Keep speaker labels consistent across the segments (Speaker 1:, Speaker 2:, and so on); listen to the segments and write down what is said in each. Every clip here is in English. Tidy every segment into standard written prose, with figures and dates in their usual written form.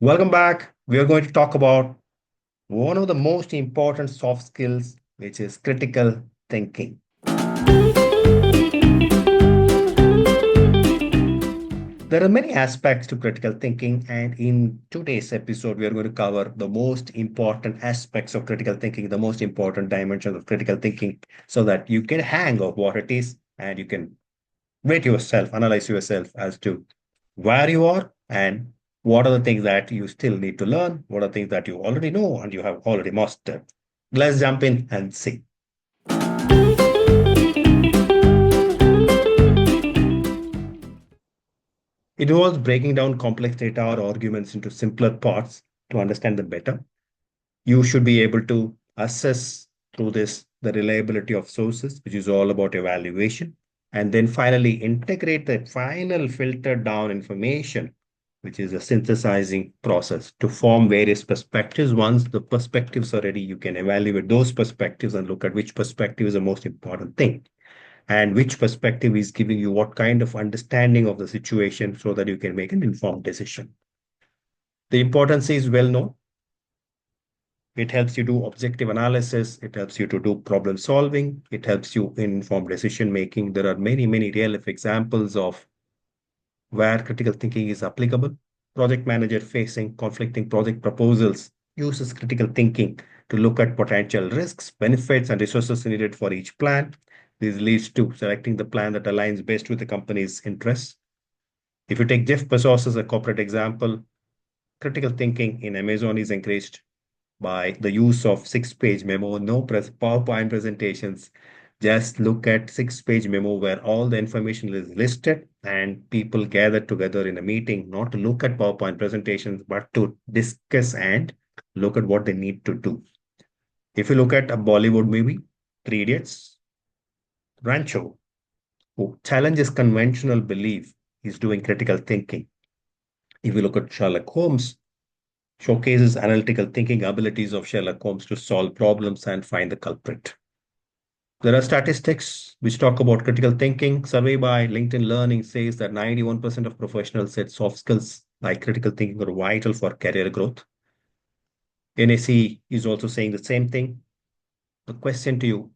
Speaker 1: Welcome back. We are going to talk about one of the most important soft skills, which is critical thinking. There are many aspects to critical thinking, and in today's episode, we are going to cover the most important aspects of critical thinking, the most important dimensions of critical thinking, so that you get a hang of what it is and you can rate yourself, analyze yourself as to where you are and what are the things that you still need to learn, what are things that you already know and you have already mastered. Let's jump in and see. It involves breaking down complex data or arguments into simpler parts to understand them better. You should be able to assess through this the reliability of sources, which is all about evaluation. And then finally, integrate the final filtered down information, which is a synthesizing process to form various perspectives. Once the perspectives are ready, you can evaluate those perspectives and look at which perspective is the most important thing and which perspective is giving you what kind of understanding of the situation so that you can make an informed decision. The importance is well known. It helps you do objective analysis. It helps you to do problem solving. It helps you in informed decision making. There are many, many real life examples of where critical thinking is applicable. Project manager facing conflicting project proposals uses critical thinking to look at potential risks, benefits, and resources needed for each plan. This leads to selecting the plan that aligns best with the company's interests. If you take Jeff Bezos as a corporate example, critical thinking in Amazon is encouraged by the use of six-page memo, no PowerPoint presentations. Just look at six-page memo where all the information is listed and people gather together in a meeting, not to look at PowerPoint presentations, but to discuss and look at what they need to do. If you look at a Bollywood movie, Three Idiots, Rancho, who challenges conventional belief, is doing critical thinking. If you look at Sherlock Holmes, showcases analytical thinking abilities of Sherlock Holmes to solve problems and find the culprit. There are statistics which talk about critical thinking. Survey by LinkedIn Learning says that 91% of professionals said soft skills like critical thinking are vital for career growth. NAC is also saying the same thing. The question to you,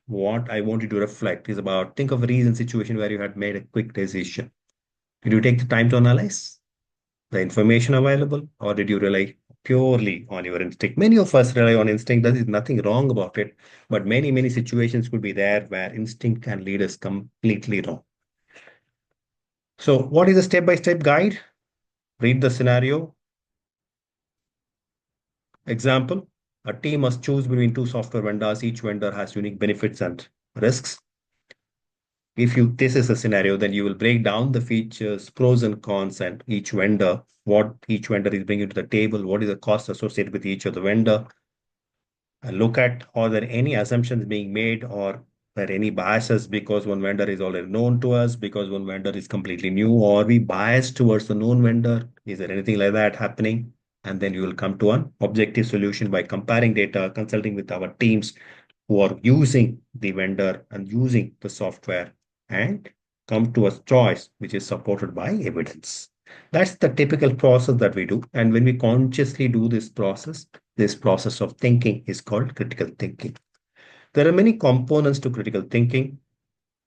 Speaker 1: what I want you to reflect is about think of a recent situation where you had made a quick decision. Did you take the time to analyze the information available, or did you rely purely on your instinct? Many of us rely on instinct. There is nothing wrong about it, but many, many situations could be there where instinct can lead us completely wrong. So, what is a step by step guide? Read the scenario. Example: a team must choose between two software vendors. Each vendor has unique benefits and risks. If you this is a scenario, then you will break down the features, pros and cons, and each vendor, what each vendor is bringing to the table, what is the cost associated with each of the vendor, and look at are there any assumptions being made or there any biases because one vendor is already known to us, because one vendor is completely new, or are we biased towards the known vendor? Is there anything like that happening? And then you will come to an objective solution by comparing data, consulting with our teams who are using the vendor and using the software and come to a choice which is supported by evidence. That's the typical process that we do. And when we consciously do this process of thinking is called critical thinking. There are many components to critical thinking.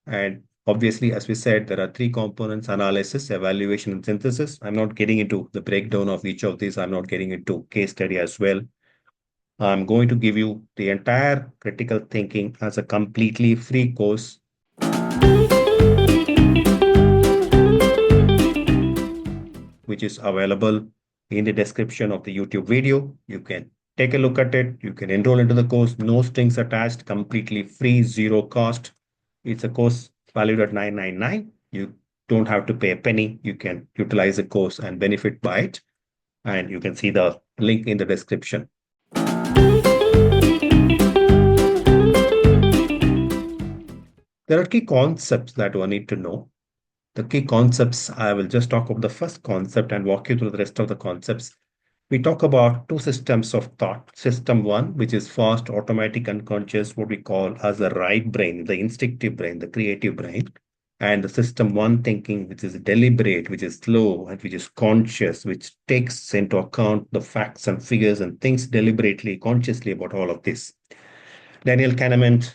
Speaker 1: And obviously, as we said, there are three components: analysis, evaluation, and synthesis. I'm not getting into the breakdown of each of these. I'm not getting into case study as well. I'm going to give you the entire critical thinking as a completely free course, which is available in the description of the YouTube video. You can take a look at it. You can enroll into the course, no strings attached, completely free, zero cost. It's a course valued at 999. You don't have to pay a penny. You can utilize the course and benefit by it. And you can see the link in the description. There are key concepts that one need to know. The key concepts, I will just talk about the first concept and walk you through the rest of the concepts. We talk about two systems of thought. System one, which is fast, automatic, unconscious, what we call as the right brain, the instinctive brain, the creative brain. And the system one thinking, which is deliberate, which is slow, and which is conscious, which takes into account the facts and figures and thinks deliberately, consciously about all of this. Daniel Kahneman,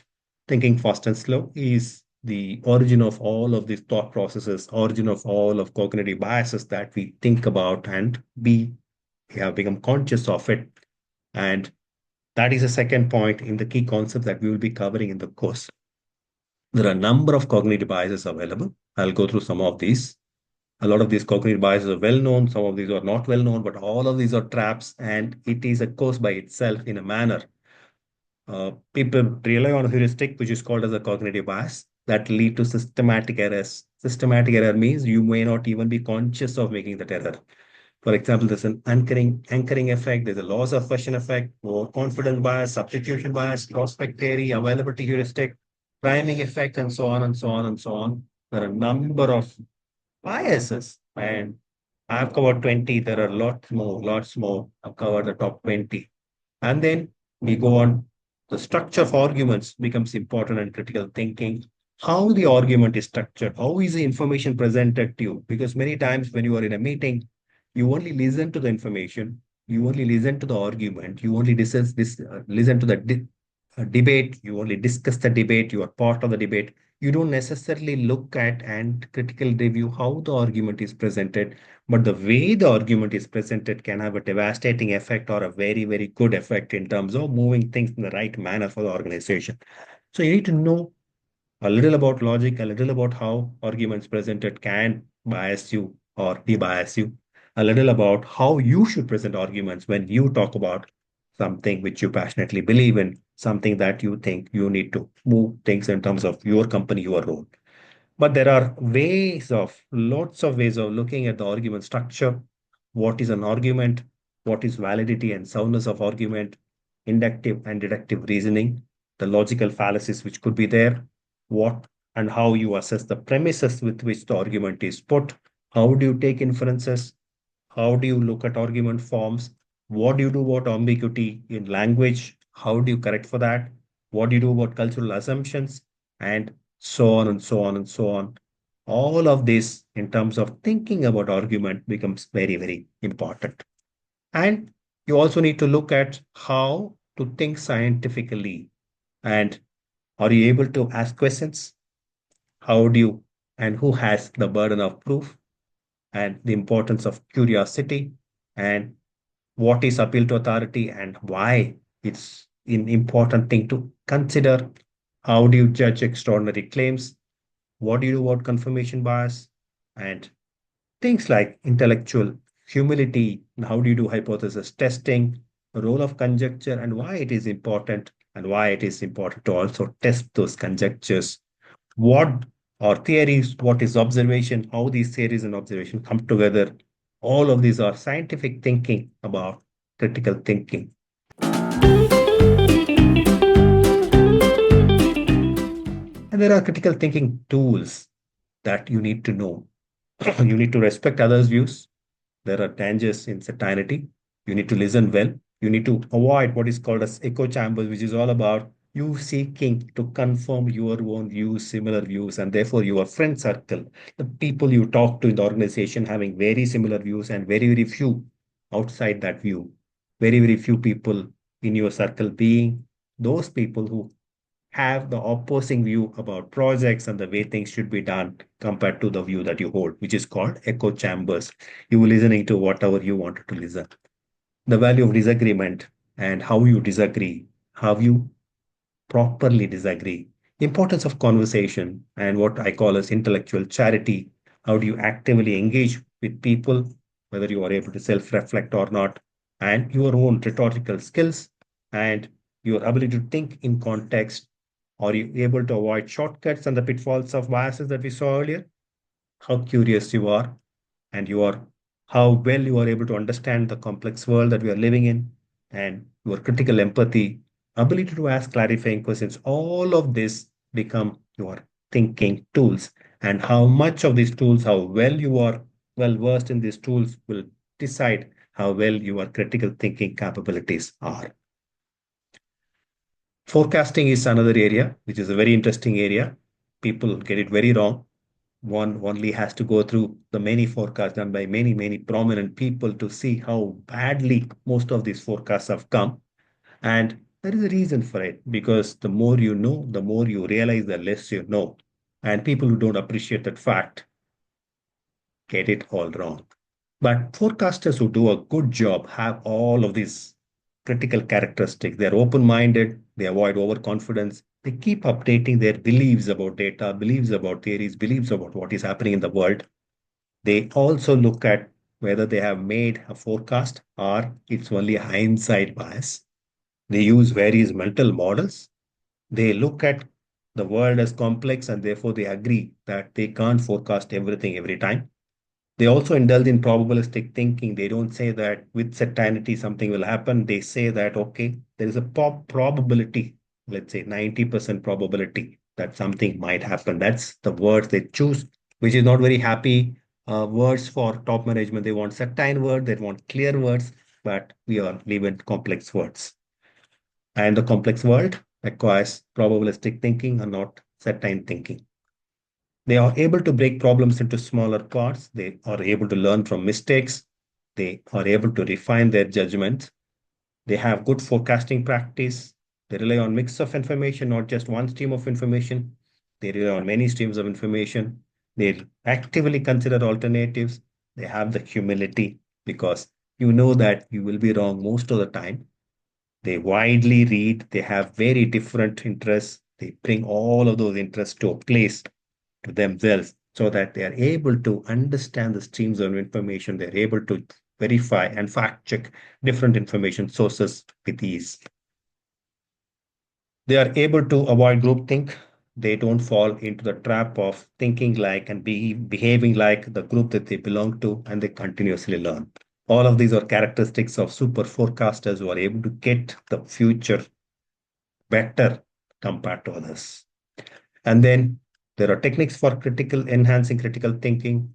Speaker 1: thinking fast and slow, is the origin of all of these thought processes, origin of all of cognitive biases that we think about, and we have become conscious of it. And that is a second point in the key concept that we will be covering in the course. There are a number of cognitive biases available. I'll go through some of these. A lot of these cognitive biases are well known, some of these are not well known, but all of these are traps, and it is a course by itself in a manner. People rely on a heuristic, which is called as a cognitive bias, that lead to systematic errors. Systematic error means you may not even be conscious of making that error. For example, there's an anchoring effect, there's a loss of question effect, overconfidence bias, substitution bias, prospect theory, availability heuristic, priming effect, and so on and so on and so on. There are a number of biases, and I've covered 20. There are lots more, lots more. I've covered the top 20. And then we go on. The structure of arguments becomes important in critical thinking. How the argument is structured, how is the information presented to you? Because many times when you are in a meeting, you only listen to the information, you only listen to the argument, you only listen to the debate, you only discuss the debate, you are part of the debate. You don't necessarily look at and critically review how the argument is presented, but the way the argument is presented can have a devastating effect or a very, very good effect in terms of moving things in the right manner for the organization. So you need to know a little about logic, a little about how arguments presented can bias you or de-bias you, a little about how you should present arguments when you talk about something which you passionately believe in, something that you think you need to move things in terms of your company, your role. But there are lots of ways of looking at the argument structure. What is an argument? What is validity and soundness of argument? Inductive and deductive reasoning, the logical fallacies which could be there, what and how you assess the premises with which the argument is put, how do you take inferences, how do you look at argument forms, what do you do about ambiguity in language, how do you correct for that, what do you do about cultural assumptions, and so on and so on and so on. All of this in terms of thinking about argument becomes very, very important. And you also need to look at how to think scientifically. And are you able to ask questions? How do you, and who has the burden of proof, and the importance of curiosity, and what is appeal to authority and why it's an important thing to consider. How do you judge extraordinary claims? What do you do about confirmation bias? And things like intellectual humility, and how do you do hypothesis testing, the role of conjecture, and why it is important, and why it is important to also test those conjectures. What are theories? What is observation? How these theories and observation come together? All of these are scientific thinking about critical thinking. And there are critical thinking tools that you need to know. You need to respect others' views. There are dangers in certainty. You need to listen well. You need to avoid what is called as echo chambers, which is all about you seeking to confirm your own views, similar views, and therefore your friend circle, the people you talk to in the organization having very similar views and very, very few outside that view. Very, very few people in your circle being those people who have the opposing view about projects and the way things should be done compared to the view that you hold, which is called echo chambers. You were listening to whatever you wanted to listen. The value of disagreement and how you disagree, how you properly disagree, importance of conversation, and what I call as intellectual charity. How do you actively engage with people, whether you are able to self reflect or not, and your own rhetorical skills and your ability to think in context. Are you able to avoid shortcuts and the pitfalls of biases that we saw earlier? How curious you are, and how well you are able to understand the complex world that we are living in, and your critical empathy, ability to ask clarifying questions. All of this become your thinking tools. And how much of these tools, how well you are well versed in these tools will decide how well your critical thinking capabilities are. Forecasting is another area, which is a very interesting area. People get it very wrong. one only has to go through the many forecasts done by many prominent people to see how badly most of these forecasts have come. And there is a reason for it, because the more you know, the more you realize, the less you know. And people who don't appreciate that fact get it all wrong. But forecasters who do a good job have all of these critical characteristics. They're open minded, they avoid overconfidence, they keep updating their beliefs about data, beliefs about theories, beliefs about what is happening in the world. They also look at whether they have made a forecast or it's only a hindsight bias. They use various mental models. They look at the world as complex, and therefore they agree that they can't forecast everything every time. They also indulge in probabilistic thinking. They don't say that with certainty something will happen. They say that, okay, there is a probability, let's say 90% probability that something might happen. That's the words they choose, which is not very happy words for top management. They want certain words, they want clear words, but we all live in complex words. And the complex world requires probabilistic thinking and not certain thinking. They are able to break problems into smaller parts. They are able to learn from mistakes. They are able to refine their judgment. They have good forecasting practice. They rely on mix of information, not just one stream of information. They rely on many streams of information. They actively consider alternatives. They have the humility, because you know that you will be wrong most of the time. They widely read. They have very different interests. They bring all of those interests to a place to themselves, so that they are able to understand the streams of information. They're able to verify and fact check different information sources with ease. They are able to avoid groupthink. They don't fall into the trap of thinking like and behaving like the group that they belong to, and they continuously learn. All of these are characteristics of super forecasters who are able to get the future better compared to others. And then there are techniques for critical enhancing critical thinking.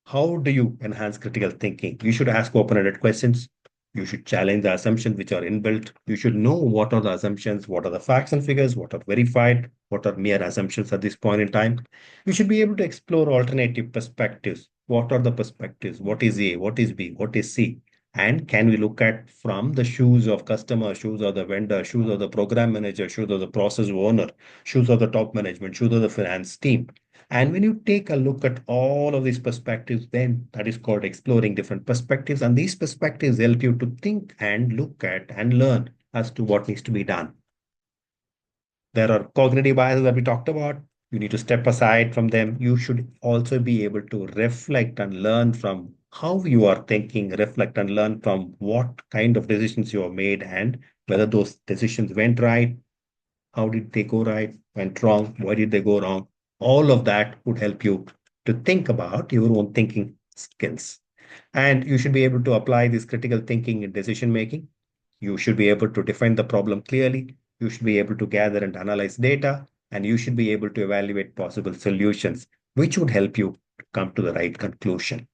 Speaker 1: How do you enhance critical thinking? You should ask open-ended questions. You should challenge the assumptions which are inbuilt. You should know what are the assumptions, what are the facts and figures, what are verified, what are mere assumptions at this point in time. You should be able to explore alternative perspectives. What are the perspectives? What is A? What is B? What is C? And can we look at from the shoes of customer, shoes of the vendor, shoes of the program manager, shoes of the process owner, shoes of the top management, shoes of the finance team? And when you take a look at all of these perspectives, then that is called exploring different perspectives. And these perspectives help you to think and look at and learn as to what needs to be done. There are cognitive biases that we talked about. You need to step aside from them. You should also be able to reflect and learn from how you are thinking, reflect and learn from what kind of decisions you have made and whether those decisions went right, how did they go right, went wrong, why did they go wrong. All of that would help you to think about your own thinking skills. And you should be able to apply this critical thinking in decision making. You should be able to define the problem clearly. You should be able to gather and analyze data, and you should be able to evaluate possible solutions, which would help you to come to the right conclusion.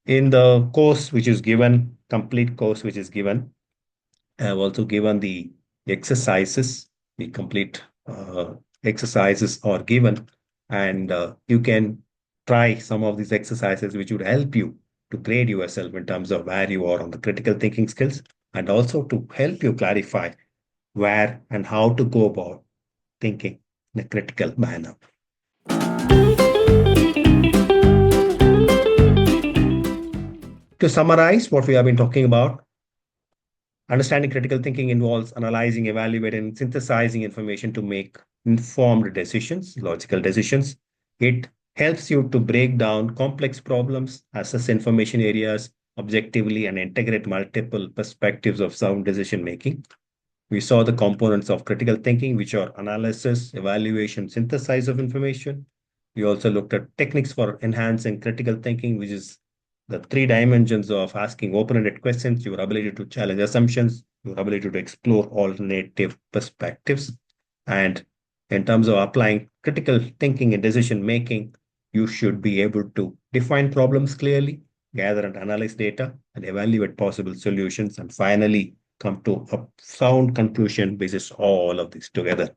Speaker 1: In the course which is given, complete course which is given, I have also given the exercises. The complete exercises are given, and you can try some of these exercises, which would help you to grade yourself in terms of where you are on the critical thinking skills, and also to help you clarify where and how to go about thinking in a critical manner. To summarize what we have been talking about, understanding critical thinking involves analyzing, evaluating, and synthesizing information to make informed decisions, logical decisions. It helps you to break down complex problems, assess information areas objectively, and integrate multiple perspectives of sound decision making. We saw the components of critical thinking, which are analysis, evaluation, synthesis of information. We also looked at techniques for enhancing critical thinking, which is the three dimensions of asking open-ended questions, your ability to challenge assumptions, your ability to explore alternative perspectives. And in terms of applying critical thinking and decision making, you should be able to define problems clearly, gather and analyze data, and evaluate possible solutions. And finally, come to a sound conclusion basis all of this together,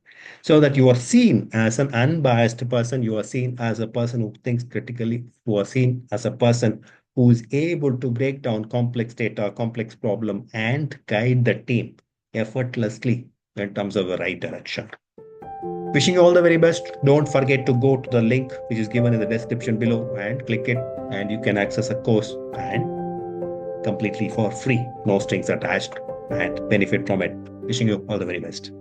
Speaker 1: so that you are seen as an unbiased person, you are seen as a person who thinks critically, you are seen as a person who is able to break down complex data, complex problem, and guide the team effortlessly in terms of the right direction. Wishing you all the very best. Don't forget to go to the link which is given in the description below and click it, and you can access a course and completely for free, no strings attached, and benefit from it. Wishing you all the very best.